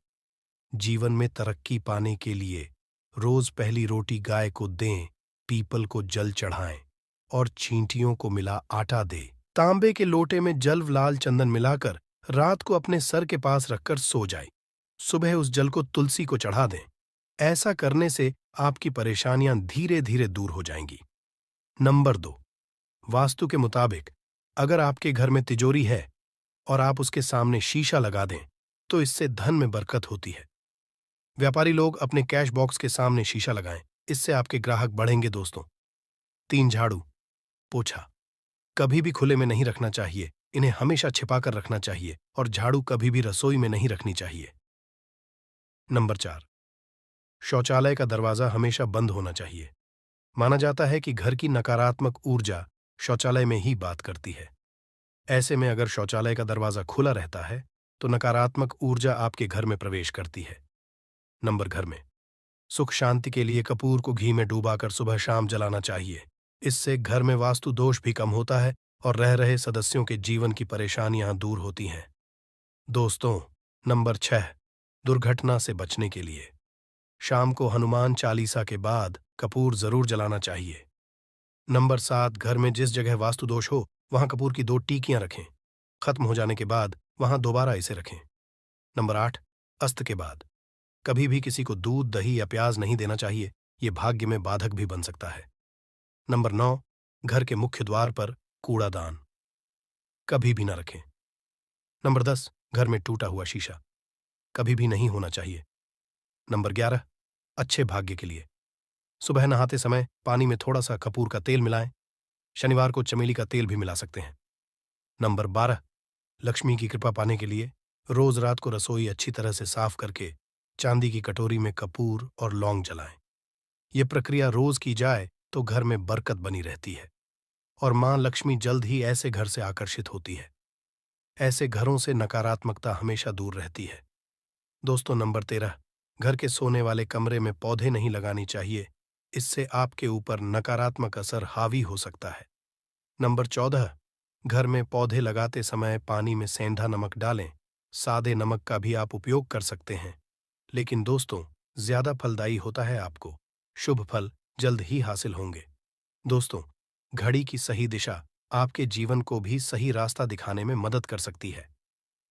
जीवन में तरक्की पाने के लिए रोज पहली रोटी गाय को दें, पीपल को जल चढ़ाएं और चींटियों को मिला आटा दे। तांबे के लोटे में जल लाल चंदन मिलाकर रात को अपने सर के पास रखकर सो जाए। सुबह उस जल को तुलसी को चढ़ा दें। ऐसा करने से आपकी परेशानियां धीरे धीरे दूर हो जाएंगी। नंबर 2, वास्तु के मुताबिक अगर आपके घर में तिजोरी है और आप उसके सामने शीशा लगा दें तो इससे धन में बरकत होती है। व्यापारी लोग अपने कैश बॉक्स के सामने शीशा लगाएं, इससे आपके ग्राहक बढ़ेंगे दोस्तों। 3, झाड़ू पोछा कभी भी खुले में नहीं रखना चाहिए, इन्हें हमेशा छिपाकर रखना चाहिए और झाड़ू कभी भी रसोई में नहीं रखनी चाहिए। नंबर 4, शौचालय का दरवाजा हमेशा बंद होना चाहिए। माना जाता है कि घर की नकारात्मक ऊर्जा शौचालय में ही बात करती है। ऐसे में अगर शौचालय का दरवाजा खुला रहता है तो नकारात्मक ऊर्जा आपके घर में प्रवेश करती है। घर में सुख शांति के लिए कपूर को घी में डूबाकर सुबह शाम जलाना चाहिए। इससे घर में वास्तु दोष भी कम होता है और रह रहे सदस्यों के जीवन की परेशानियां दूर होती हैं। दोस्तों, नंबर 6, दुर्घटना से बचने के लिए शाम को हनुमान चालीसा के बाद कपूर जरूर जलाना चाहिए। नंबर 7, घर में जिस जगह वास्तु दोष हो वहां कपूर की 2 टीकियां रखें। खत्म हो जाने के बाद वहां दोबारा इसे रखें। नंबर 8, अस्त के बाद कभी भी किसी को दूध, दही या प्याज नहीं देना चाहिए, यह भाग्य में बाधक भी बन सकता है। नंबर 9, घर के मुख्य द्वार पर कूड़ादान कभी भी न रखें। नंबर 10, घर में टूटा हुआ शीशा कभी भी नहीं होना चाहिए। नंबर 11, अच्छे भाग्य के लिए सुबह नहाते समय पानी में थोड़ा सा कपूर का तेल मिलाएं। शनिवार को चमेली का तेल भी मिला सकते हैं। नंबर 12, लक्ष्मी की कृपा पाने के लिए रोज रात को रसोई अच्छी तरह से साफ करके चांदी की कटोरी में कपूर और लौंग जलाएं। यह प्रक्रिया रोज की जाए तो घर में बरकत बनी रहती है और मां लक्ष्मी जल्द ही ऐसे घर से आकर्षित होती है। ऐसे घरों से नकारात्मकता हमेशा दूर रहती है। दोस्तों, नंबर 13, घर के सोने वाले कमरे में पौधे नहीं लगानी चाहिए, इससे आपके ऊपर नकारात्मक असर हावी हो सकता है। नंबर 14, घर में पौधे लगाते समय पानी में सेंधा नमक डालें। सादे नमक का भी आप उपयोग कर सकते हैं, लेकिन दोस्तों ज्यादा फलदायी होता है। आपको शुभ फल जल्द ही हासिल होंगे। दोस्तों, घड़ी की सही दिशा आपके जीवन को भी सही रास्ता दिखाने में मदद कर सकती है।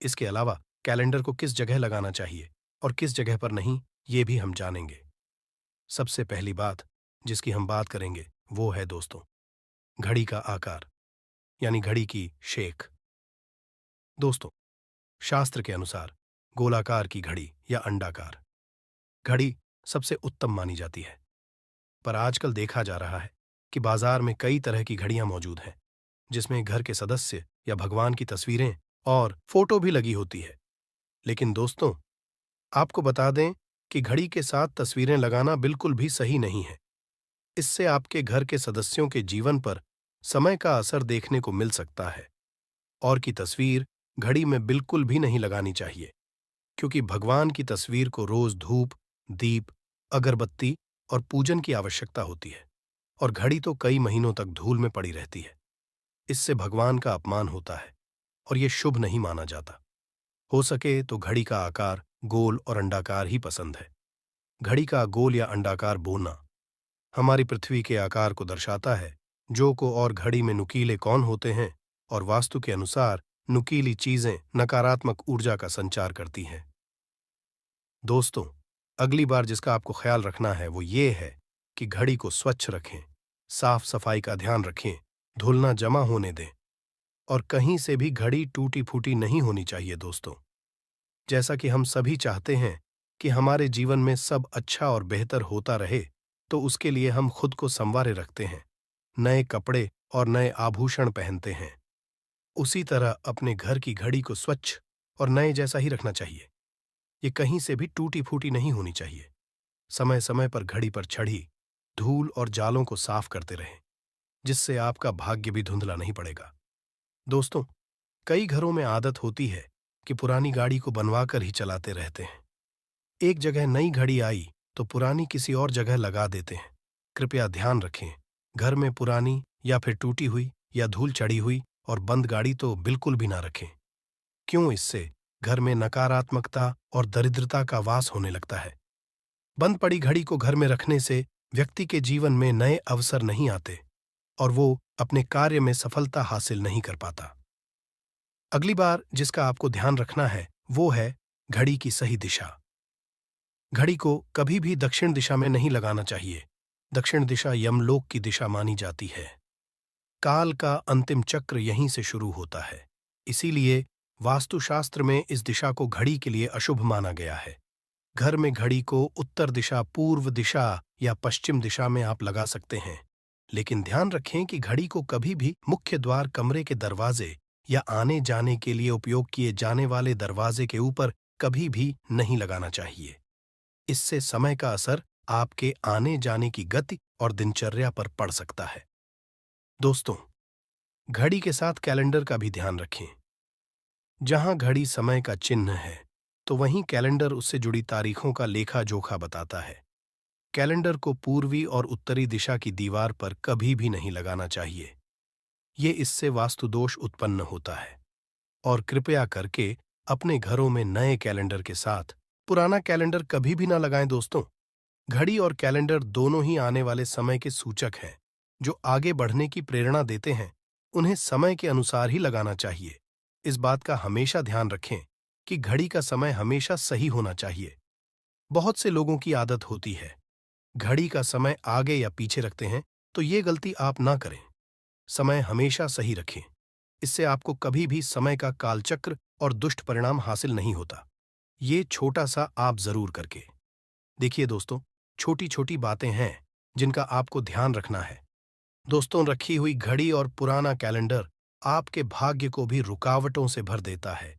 इसके अलावा कैलेंडर को किस जगह लगाना चाहिए और किस जगह पर नहीं, ये भी हम जानेंगे। सबसे पहली बात जिसकी हम बात करेंगे वो है दोस्तों घड़ी का आकार, यानी घड़ी की शेख। दोस्तों, शास्त्र के अनुसार गोलाकार की घड़ी या अंडाकार घड़ी सबसे उत्तम मानी जाती है, पर आजकल देखा जा रहा है कि बाजार में कई तरह की घड़ियां मौजूद हैं जिसमें घर के सदस्य या भगवान की तस्वीरें और फोटो भी लगी होती है। लेकिन दोस्तों, आपको बता दें कि घड़ी के साथ तस्वीरें लगाना बिल्कुल भी सही नहीं है। इससे आपके घर के सदस्यों के जीवन पर समय का असर देखने को मिल सकता है। और की तस्वीर घड़ी में बिल्कुल भी नहीं लगानी चाहिए, क्योंकि भगवान की तस्वीर को रोज धूप, दीप, अगरबत्ती और पूजन की आवश्यकता होती है, और घड़ी तो कई महीनों तक धूल में पड़ी रहती है। इससे भगवान का अपमान होता है और यह शुभ नहीं माना जाता। हो सके तो घड़ी का आकार गोल और अंडाकार ही पसंद है। घड़ी का गोल या अंडाकार बोना हमारी पृथ्वी के आकार को दर्शाता है। जो को और घड़ी में नुकीले कौन होते हैं, और वास्तु के अनुसार नुकीली चीजें नकारात्मक ऊर्जा का संचार करती हैं। दोस्तों, अगली बार जिसका आपको ख्याल रखना है वो ये है कि घड़ी को स्वच्छ रखें, साफ सफाई का ध्यान रखें, धूल ना जमा होने दें, और कहीं से भी घड़ी टूटी फूटी नहीं होनी चाहिए। दोस्तों, जैसा कि हम सभी चाहते हैं कि हमारे जीवन में सब अच्छा और बेहतर होता रहे, तो उसके लिए हम खुद को संवारे रखते हैं, नए कपड़े और नए आभूषण पहनते हैं। उसी तरह अपने घर की घड़ी को स्वच्छ और नए जैसा ही रखना चाहिए। ये कहीं से भी टूटी फूटी नहीं होनी चाहिए। समय समय पर घड़ी पर छड़ी, धूल और जालों को साफ करते रहें, जिससे आपका भाग्य भी धुंधला नहीं पड़ेगा। दोस्तों, कई घरों में आदत होती है कि पुरानी गाड़ी को बनवा कर ही चलाते रहते हैं। एक जगह नई घड़ी आई तो पुरानी किसी और जगह लगा देते हैं। कृपया ध्यान रखें, घर में पुरानी या फिर टूटी हुई या धूल चढ़ी हुई और बंद गाड़ी तो बिल्कुल भी ना रखें। क्यों? इससे घर में नकारात्मकता और दरिद्रता का वास होने लगता है। बंद पड़ी घड़ी को घर में रखने से व्यक्ति के जीवन में नए अवसर नहीं आते और वो अपने कार्य में सफलता हासिल नहीं कर पाता। अगली बार जिसका आपको ध्यान रखना है वो है घड़ी की सही दिशा। घड़ी को कभी भी दक्षिण दिशा में नहीं लगाना चाहिए। दक्षिण दिशा यमलोक की दिशा मानी जाती है। काल का अंतिम चक्र यहीं से शुरू होता है। इसीलिए वास्तुशास्त्र में इस दिशा को घड़ी के लिए अशुभ माना गया है। घर में घड़ी को उत्तर दिशा, पूर्व दिशा या पश्चिम दिशा में आप लगा सकते हैं, लेकिन ध्यान रखें कि घड़ी को कभी भी मुख्य द्वार, कमरे के दरवाजे या आने जाने के लिए उपयोग किए जाने वाले दरवाजे के ऊपर कभी भी नहीं लगाना चाहिए। इससे समय का असर आपके आने जाने की गति और दिनचर्या पर पड़ सकता है। दोस्तों, घड़ी के साथ कैलेंडर का भी ध्यान रखें। जहां घड़ी समय का चिन्ह है, तो वहीं कैलेंडर उससे जुड़ी तारीखों का लेखा जोखा बताता है। कैलेंडर को पूर्वी और उत्तरी दिशा की दीवार पर कभी भी नहीं लगाना चाहिए। ये इससे वास्तु दोष उत्पन्न होता है। और कृपया करके अपने घरों में नए कैलेंडर के साथ पुराना कैलेंडर कभी भी ना लगाएं। दोस्तों, घड़ी और कैलेंडर दोनों ही आने वाले समय के सूचक हैं, जो आगे बढ़ने की प्रेरणा देते हैं। उन्हें समय के अनुसार ही लगाना चाहिए। इस बात का हमेशा ध्यान रखें कि घड़ी का समय हमेशा सही होना चाहिए। बहुत से लोगों की आदत होती है घड़ी का समय आगे या पीछे रखते हैं, तो ये गलती आप ना करें। समय हमेशा सही रखें। इससे आपको कभी भी समय का कालचक्र और दुष्ट परिणाम हासिल नहीं होता। ये छोटा सा आप जरूर करके देखिए। दोस्तों, छोटी छोटी बातें हैं जिनका आपको ध्यान रखना है। दोस्तों, रखी हुई घड़ी और पुराना कैलेंडर आपके भाग्य को भी रुकावटों से भर देता है।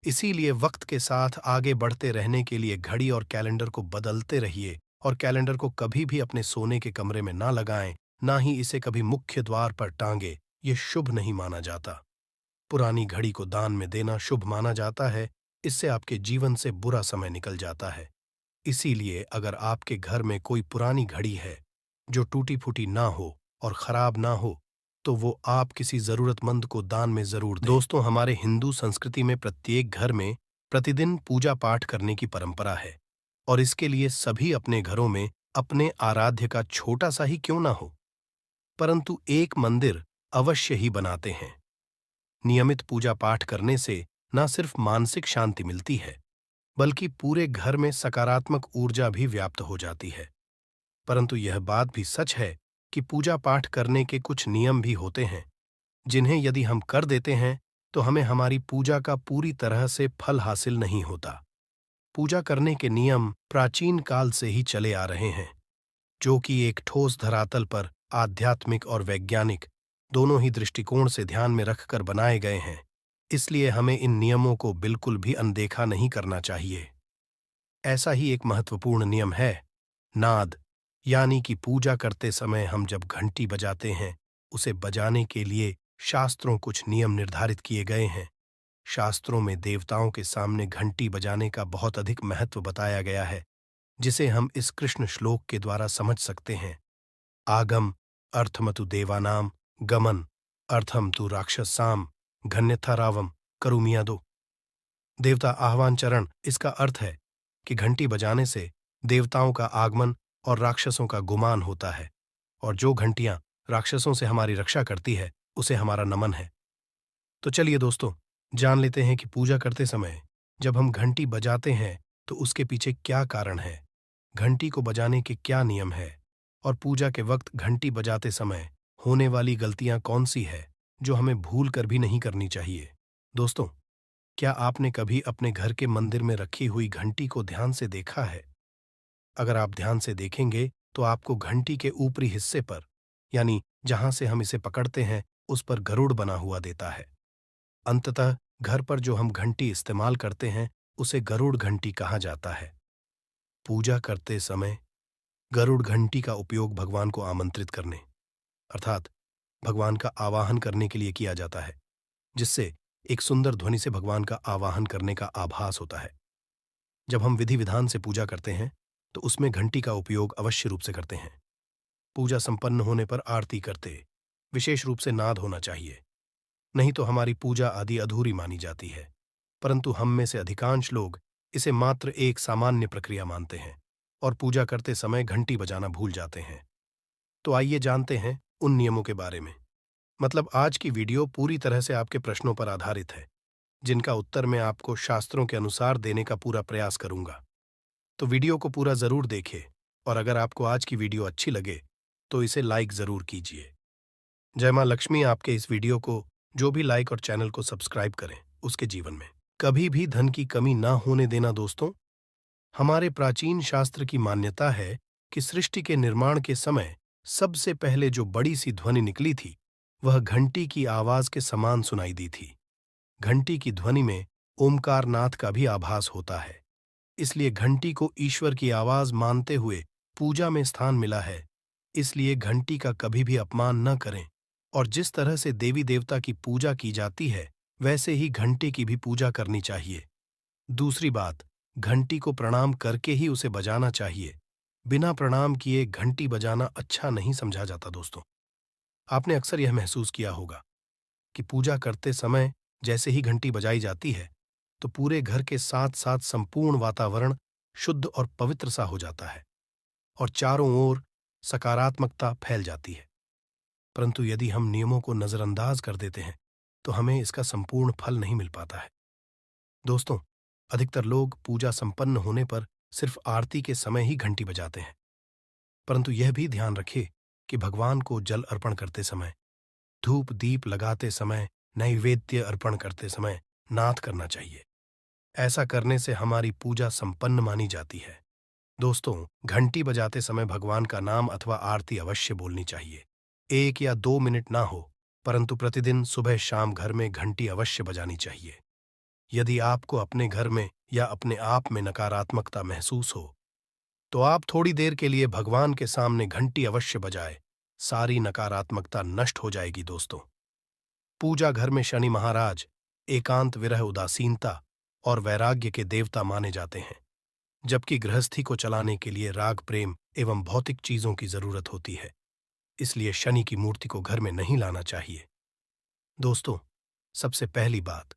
इसीलिए वक्त के साथ आगे बढ़ते रहने के लिए घड़ी और कैलेंडर को बदलते रहिए और कैलेंडर को कभी भी अपने सोने के कमरे में ना लगाएं, ना ही इसे कभी मुख्य द्वार पर टांगे। ये शुभ नहीं माना जाता। पुरानी घड़ी को दान में देना शुभ माना जाता है। इससे आपके जीवन से बुरा समय निकल जाता है। इसीलिए अगर आपके घर में कोई पुरानी घड़ी है जो टूटी फूटी ना हो और खराब ना हो, तो वो आप किसी जरूरतमंद को दान में जरूर दें। दोस्तों, हमारे हिंदू संस्कृति में प्रत्येक घर में प्रतिदिन पूजा पाठ करने की परंपरा है और इसके लिए सभी अपने घरों में अपने आराध्य का छोटा सा ही क्यों ना हो, परंतु एक मंदिर अवश्य ही बनाते हैं। नियमित पूजा पाठ करने से न सिर्फ मानसिक शांति मिलती है, बल्कि पूरे घर में सकारात्मक ऊर्जा भी व्याप्त हो जाती है। परंतु यह बात भी सच है कि पूजा पाठ करने के कुछ नियम भी होते हैं, जिन्हें यदि हम कर देते हैं तो हमें हमारी पूजा का पूरी तरह से फल हासिल नहीं होता। पूजा करने के नियम प्राचीन काल से ही चले आ रहे हैं, जो कि एक ठोस धरातल पर आध्यात्मिक और वैज्ञानिक दोनों ही दृष्टिकोण से ध्यान में रखकर बनाए गए हैं। इसलिए हमें इन नियमों को बिल्कुल भी अनदेखा नहीं करना चाहिए। ऐसा ही एक महत्वपूर्ण नियम है नाद, यानी कि पूजा करते समय हम जब घंटी बजाते हैं, उसे बजाने के लिए शास्त्रों कुछ नियम निर्धारित किए गए हैं। शास्त्रों में देवताओं के सामने घंटी बजाने का बहुत अधिक महत्व बताया गया है, जिसे हम इस कृष्ण श्लोक के द्वारा समझ सकते हैं। आगम अर्थमतु देवानाम गमन अर्थम तु राक्षसाम घन्यथा रावम करुमियादो। देवता आह्वान चरण, इसका अर्थ है कि घंटी बजाने से देवताओं का आगमन और राक्षसों का गुमान होता है, और जो घंटियां राक्षसों से हमारी रक्षा करती है उसे हमारा नमन है। तो चलिए दोस्तों, जान लेते हैं कि पूजा करते समय जब हम घंटी बजाते हैं तो उसके पीछे क्या कारण है, घंटी को बजाने के क्या नियम है, और पूजा के वक्त घंटी बजाते समय होने वाली गलतियां कौन सी है जो हमें भूल कर भी नहीं करनी चाहिए। दोस्तों, क्या आपने कभी अपने घर के मंदिर में रखी हुई घंटी को ध्यान से देखा है? अगर आप ध्यान से देखेंगे तो आपको घंटी के ऊपरी हिस्से पर, यानी जहां से हम इसे पकड़ते हैं, उस पर गरुड़ बना हुआ देता है। अंततः घर पर जो हम घंटी इस्तेमाल करते हैं उसे गरुड़ घंटी कहा जाता है। पूजा करते समय गरुड़ घंटी का उपयोग भगवान को आमंत्रित करने अर्थात भगवान का आवाहन करने के लिए किया जाता है, जिससे एक सुंदर ध्वनि से भगवान का आवाहन करने का आभास होता है। जब हम विधि विधान से पूजा करते हैं तो उसमें घंटी का उपयोग अवश्य रूप से करते हैं। पूजा संपन्न होने पर आरती करते विशेष रूप से नाद होना चाहिए, नहीं तो हमारी पूजा आदि अधूरी मानी जाती है। परंतु हम में से अधिकांश लोग इसे मात्र एक सामान्य प्रक्रिया मानते हैं और पूजा करते समय घंटी बजाना भूल जाते हैं। तो आइए जानते हैं उन नियमों के बारे में। मतलब आज की वीडियो पूरी तरह से आपके प्रश्नों पर आधारित है, जिनका उत्तर मैं आपको शास्त्रों के अनुसार देने का पूरा प्रयास करूंगा। तो वीडियो को पूरा जरूर देखें और अगर आपको आज की वीडियो अच्छी लगे तो इसे लाइक जरूर कीजिए। जय मां लक्ष्मी आपके इस वीडियो को जो भी लाइक और चैनल को सब्सक्राइब करें उसके जीवन में कभी भी धन की कमी ना होने देना। दोस्तों, हमारे प्राचीन शास्त्र की मान्यता है कि सृष्टि के निर्माण के समय सबसे पहले जो बड़ी सी ध्वनि निकली थी वह घंटी की आवाज के समान सुनाई दी थी। घंटी की ध्वनि में ओमकार नाथ का भी आभास होता है, इसलिए घंटी को ईश्वर की आवाज मानते हुए पूजा में स्थान मिला है। इसलिए घंटी का कभी भी अपमान न करें और जिस तरह से देवी देवता की पूजा की जाती है वैसे ही घंटी की भी पूजा करनी चाहिए। दूसरी बात, घंटी को प्रणाम करके ही उसे बजाना चाहिए। बिना प्रणाम किए घंटी बजाना अच्छा नहीं समझा जाता। दोस्तों, आपने अक्सर यह महसूस किया होगा कि पूजा करते समय जैसे ही घंटी बजाई जाती है तो पूरे घर के साथ साथ संपूर्ण वातावरण शुद्ध और पवित्र सा हो जाता है और चारों ओर सकारात्मकता फैल जाती है। परंतु यदि हम नियमों को नजरअंदाज कर देते हैं तो हमें इसका संपूर्ण फल नहीं मिल पाता है। दोस्तों, अधिकतर लोग पूजा संपन्न होने पर सिर्फ आरती के समय ही घंटी बजाते हैं, परंतु यह भी ध्यान रखें कि भगवान को जल अर्पण करते समय, धूप दीप लगाते समय, नैवेद्य अर्पण करते समय नाद करना चाहिए। ऐसा करने से हमारी पूजा संपन्न मानी जाती है। दोस्तों, घंटी बजाते समय भगवान का नाम अथवा आरती अवश्य बोलनी चाहिए। 1 या 2 मिनट ना हो, परंतु प्रतिदिन सुबह शाम घर में घंटी अवश्य बजानी चाहिए। यदि आपको अपने घर में या अपने आप में नकारात्मकता महसूस हो तो आप थोड़ी देर के लिए भगवान के सामने घंटी अवश्य बजाए, सारी नकारात्मकता नष्ट हो जाएगी। दोस्तों, पूजा घर में शनि महाराज एकांत, विरह, उदासीनता और वैराग्य के देवता माने जाते हैं, जबकि गृहस्थी को चलाने के लिए राग, प्रेम एवं भौतिक चीजों की जरूरत होती है। इसलिए शनि की मूर्ति को घर में नहीं लाना चाहिए। दोस्तों, सबसे पहली बात,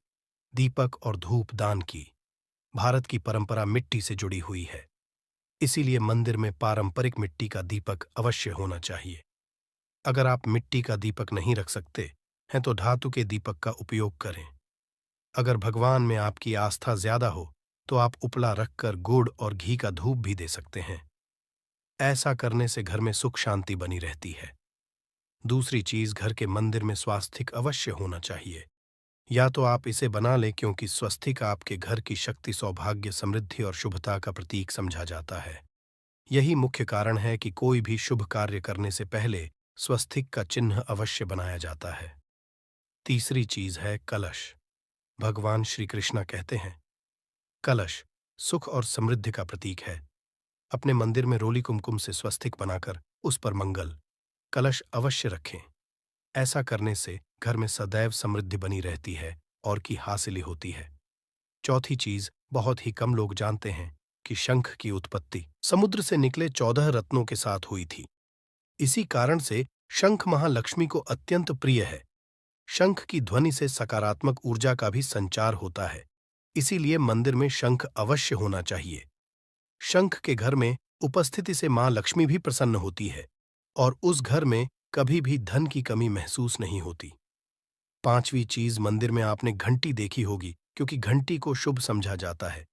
दीपक और धूप दान की। भारत की परंपरा मिट्टी से जुड़ी हुई है, इसीलिए मंदिर में पारंपरिक मिट्टी का दीपक अवश्य होना चाहिए। अगर आप मिट्टी का दीपक नहीं रख सकते हैं तो धातु के दीपक का उपयोग करें। अगर भगवान में आपकी आस्था ज्यादा हो तो आप उपला रखकर गुड़ और घी का धूप भी दे सकते हैं। ऐसा करने से घर में सुख शांति बनी रहती है। दूसरी चीज, घर के मंदिर में स्वास्तिक अवश्य होना चाहिए। या तो आप इसे बना लें, क्योंकि स्वस्तिक आपके घर की शक्ति, सौभाग्य, समृद्धि और शुभता का प्रतीक समझा जाता है। यही मुख्य कारण है कि कोई भी शुभ कार्य करने से पहले स्वस्तिक का चिन्ह अवश्य बनाया जाता है। तीसरी चीज है कलश। भगवान श्री कृष्ण कहते हैं, कलश सुख और समृद्धि का प्रतीक है। अपने मंदिर में रोली कुमकुम से स्वस्तिक बनाकर उस पर मंगल कलश अवश्य रखें। ऐसा करने से घर में सदैव समृद्धि बनी रहती है और की हासिली होती है। चौथी चीज, बहुत ही कम लोग जानते हैं कि शंख की उत्पत्ति समुद्र से निकले 14 रत्नों के साथ हुई थी। इसी कारण से शंख महालक्ष्मी को अत्यंत प्रिय है। शंख की ध्वनि से सकारात्मक ऊर्जा का भी संचार होता है, इसीलिए मंदिर में शंख अवश्य होना चाहिए। शंख के घर में उपस्थिति से मां लक्ष्मी भी प्रसन्न होती है और उस घर में कभी भी धन की कमी महसूस नहीं होती। पांचवी चीज, मंदिर में आपने घंटी देखी होगी, क्योंकि घंटी को शुभ समझा जाता है।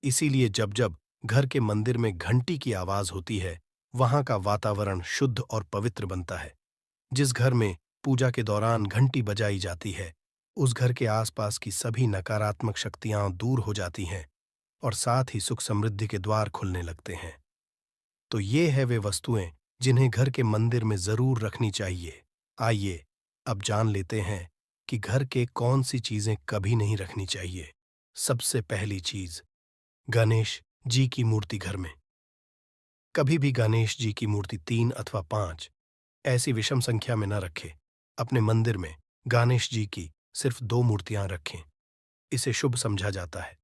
इसीलिए जब जब घर के मंदिर में घंटी की आवाज होती है वहां का वातावरण शुद्ध और पवित्र बनता है। जिस घर में पूजा के दौरान घंटी बजाई जाती है उस घर के आसपास की सभी नकारात्मक शक्तियां दूर हो जाती हैं और साथ ही सुख समृद्धि के द्वार खुलने लगते हैं। तो ये है वे वस्तुएं जिन्हें घर के मंदिर में जरूर रखनी चाहिए। आइए अब जान लेते हैं कि घर के कौन सी चीजें कभी नहीं रखनी चाहिए। सबसे पहली चीज, गणेश जी की मूर्ति घर में कभी भी गणेश जी की मूर्ति 3 अथवा 5 ऐसी विषम संख्या में न रखें। अपने मंदिर में गणेश जी की सिर्फ 2 मूर्तियां रखें। इसे शुभ समझा जाता है।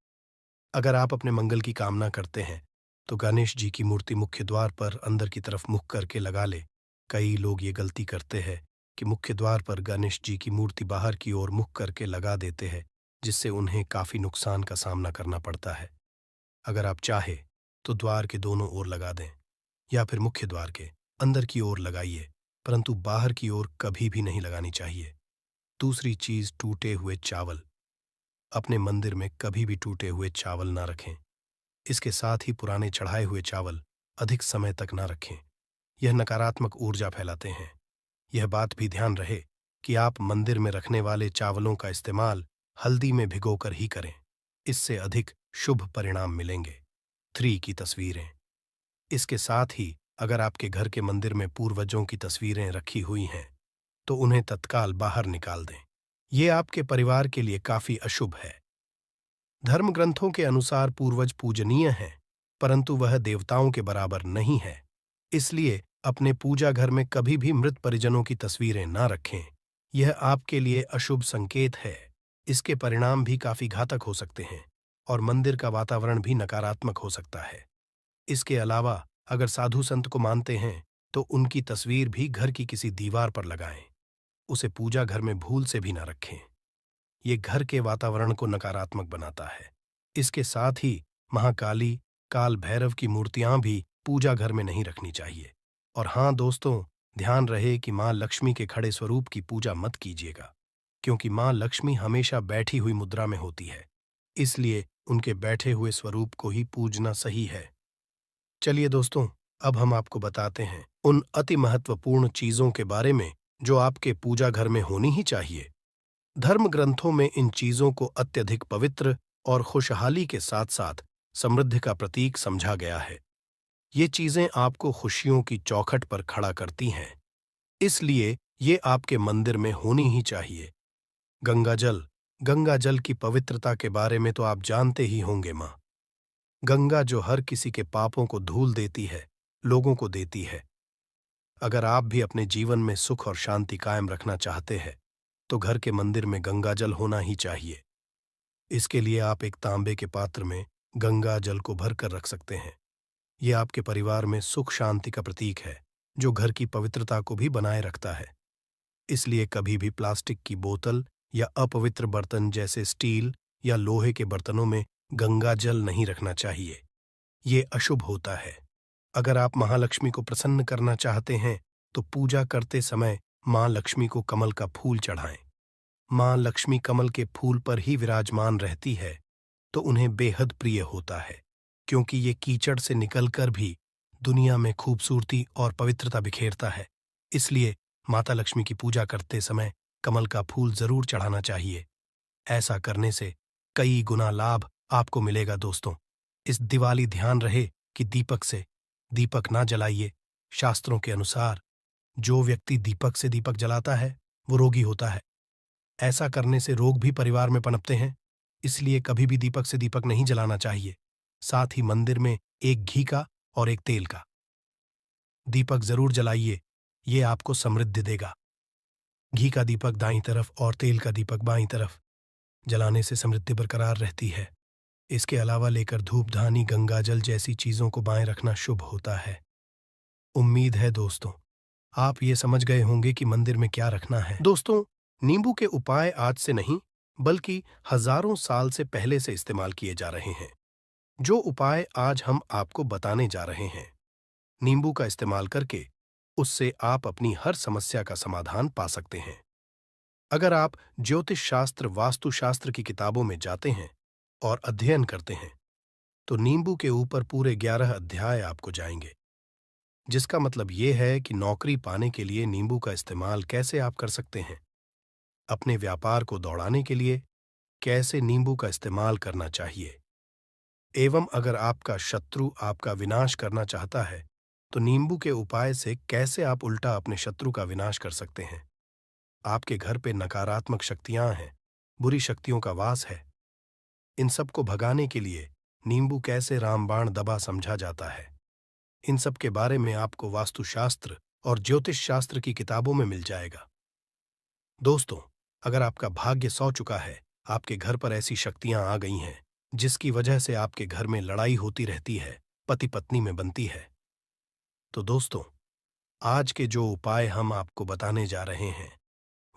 अगर आप अपने मंगल की कामना करते हैं तो गणेश जी की मूर्ति मुख्य द्वार पर अंदर की तरफ मुख करके लगा ले। कई लोग ये गलती करते हैं कि मुख्य द्वार पर गणेश जी की मूर्ति बाहर की ओर मुख करके लगा देते हैं, जिससे उन्हें काफी नुकसान का सामना करना पड़ता है। अगर आप चाहे तो द्वार के दोनों ओर लगा दें या फिर मुख्य द्वार के अंदर की ओर लगाइए, परंतु बाहर की ओर कभी भी नहीं लगानी चाहिए। दूसरी चीज, टूटे हुए चावल। अपने मंदिर में कभी भी टूटे हुए चावल ना रखें। इसके साथ ही पुराने चढ़ाए हुए चावल अधिक समय तक ना रखें। यह नकारात्मक ऊर्जा फैलाते हैं। यह बात भी ध्यान रहे कि आप मंदिर में रखने वाले चावलों का इस्तेमाल हल्दी में भिगोकर ही करें। इससे अधिक शुभ परिणाम मिलेंगे। 3 की तस्वीरें। इसके साथ ही अगर आपके घर के मंदिर में पूर्वजों की तस्वीरें रखी हुई हैं तो उन्हें तत्काल बाहर निकाल दें। ये आपके परिवार के लिए काफी अशुभ है। धर्म ग्रंथों के अनुसार पूर्वज पूजनीय हैं, परंतु वह देवताओं के बराबर नहीं है। इसलिए अपने पूजा घर में कभी भी मृत परिजनों की तस्वीरें ना रखें। यह आपके लिए अशुभ संकेत है। इसके परिणाम भी काफी घातक हो सकते हैं और मंदिर का वातावरण भी नकारात्मक हो सकता है। इसके अलावा अगर साधु संत को मानते हैं तो उनकी तस्वीर भी घर की किसी दीवार पर लगाएं। उसे पूजा घर में भूल से भी ना रखें। ये घर के वातावरण को नकारात्मक बनाता है। इसके साथ ही महाकाली, काल भैरव की मूर्तियां भी पूजा घर में नहीं रखनी चाहिए। और हाँ दोस्तों, ध्यान रहे कि मां लक्ष्मी के खड़े स्वरूप की पूजा मत कीजिएगा, क्योंकि मां लक्ष्मी हमेशा बैठी हुई मुद्रा में होती है। इसलिए उनके बैठे हुए स्वरूप को ही पूजना सही है। चलिए दोस्तों, अब हम आपको बताते हैं उन अति महत्वपूर्ण चीजों के बारे में जो आपके पूजा घर में होनी ही चाहिए। धर्म ग्रंथों में इन चीजों को अत्यधिक पवित्र और खुशहाली के साथ साथ समृद्धि का प्रतीक समझा गया है। ये चीजें आपको खुशियों की चौखट पर खड़ा करती हैं, इसलिए ये आपके मंदिर में होनी ही चाहिए। गंगा जल की पवित्रता के बारे में तो आप जानते ही होंगे। मां गंगा जो हर किसी के पापों को धूल देती है, लोगों को देती है। अगर आप भी अपने जीवन में सुख और शांति कायम रखना चाहते हैं तो घर के मंदिर में गंगा जल होना ही चाहिए। इसके लिए आप एक तांबे के पात्र में गंगा जल को भर कर रख सकते हैं। यह आपके परिवार में सुख शांति का प्रतीक है, जो घर की पवित्रता को भी बनाए रखता है। इसलिए कभी भी प्लास्टिक की बोतल या अपवित्र बर्तन जैसे स्टील या लोहे के बर्तनों में गंगा जल नहीं रखना चाहिए। ये अशुभ होता है। अगर आप महालक्ष्मी को प्रसन्न करना चाहते हैं तो पूजा करते समय मां लक्ष्मी को कमल का फूल चढ़ाएं। मां लक्ष्मी कमल के फूल पर ही विराजमान रहती है तो उन्हें बेहद प्रिय होता है, क्योंकि ये कीचड़ से निकलकर भी दुनिया में खूबसूरती और पवित्रता बिखेरता है। इसलिए माता लक्ष्मी की पूजा करते समय कमल का फूल जरूर चढ़ाना चाहिए। ऐसा करने से कई गुना लाभ आपको मिलेगा दोस्तों। इस दिवाली ध्यान रहे कि दीपक से दीपक ना जलाइए। शास्त्रों के अनुसार जो व्यक्ति दीपक से दीपक जलाता है वो रोगी होता है। ऐसा करने से रोग भी परिवार में पनपते हैं। इसलिए कभी भी दीपक से दीपक नहीं जलाना चाहिए। साथ ही मंदिर में एक घी का और एक तेल का दीपक जरूर जलाइए। ये आपको समृद्धि देगा। घी का दीपक दाईं तरफ और तेल का दीपक बाईं तरफ जलाने से समृद्धि बरकरार रहती है। इसके अलावा लेकर धूप धानी गंगाजल जैसी चीजों को बाएं रखना शुभ होता है। उम्मीद है दोस्तों आप ये समझ गए होंगे कि मंदिर में क्या रखना है। दोस्तों, नींबू के उपाय आज से नहीं बल्कि हजारों साल से पहले से इस्तेमाल किए जा रहे हैं। जो उपाय आज हम आपको बताने जा रहे हैं, नींबू का इस्तेमाल करके उससे आप अपनी हर समस्या का समाधान पा सकते हैं। अगर आप ज्योतिष शास्त्र, वास्तु शास्त्र की किताबों में जाते हैं और अध्ययन करते हैं तो नींबू के ऊपर पूरे 11 अध्याय आपको जाएंगे, जिसका मतलब यह है कि नौकरी पाने के लिए नींबू का इस्तेमाल कैसे आप कर सकते हैं, अपने व्यापार को दौड़ाने के लिए कैसे नींबू का इस्तेमाल करना चाहिए, एवं अगर आपका शत्रु आपका विनाश करना चाहता है तो नींबू के उपाय से कैसे आप उल्टा अपने शत्रु का विनाश कर सकते हैं। आपके घर पे नकारात्मक शक्तियां हैं, बुरी शक्तियों का वास है, इन सब को भगाने के लिए नींबू कैसे रामबाण दवा समझा जाता है। इन सब के बारे में आपको वास्तुशास्त्र और ज्योतिष शास्त्र की किताबों में मिल जाएगा। दोस्तों, अगर आपका भाग्य सौ चुका है, आपके घर पर ऐसी शक्तियां आ गई हैं जिसकी वजह से आपके घर में लड़ाई होती रहती है, पति पत्नी में बनती है, तो दोस्तों, आज के जो उपाय हम आपको बताने जा रहे हैं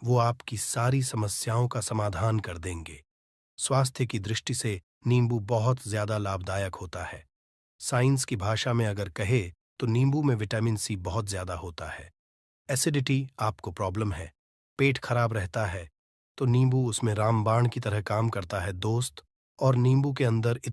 वो आपकी सारी समस्याओं का समाधान कर देंगे। स्वास्थ्य की दृष्टि से नींबू बहुत ज्यादा लाभदायक होता है। साइंस की भाषा में अगर कहे तो नींबू में विटामिन सी बहुत ज्यादा होता है। एसिडिटी आपको प्रॉब्लम है, पेट खराब रहता है, तो नींबू उसमें रामबाण की तरह काम करता है दोस्त। और नींबू के अंदर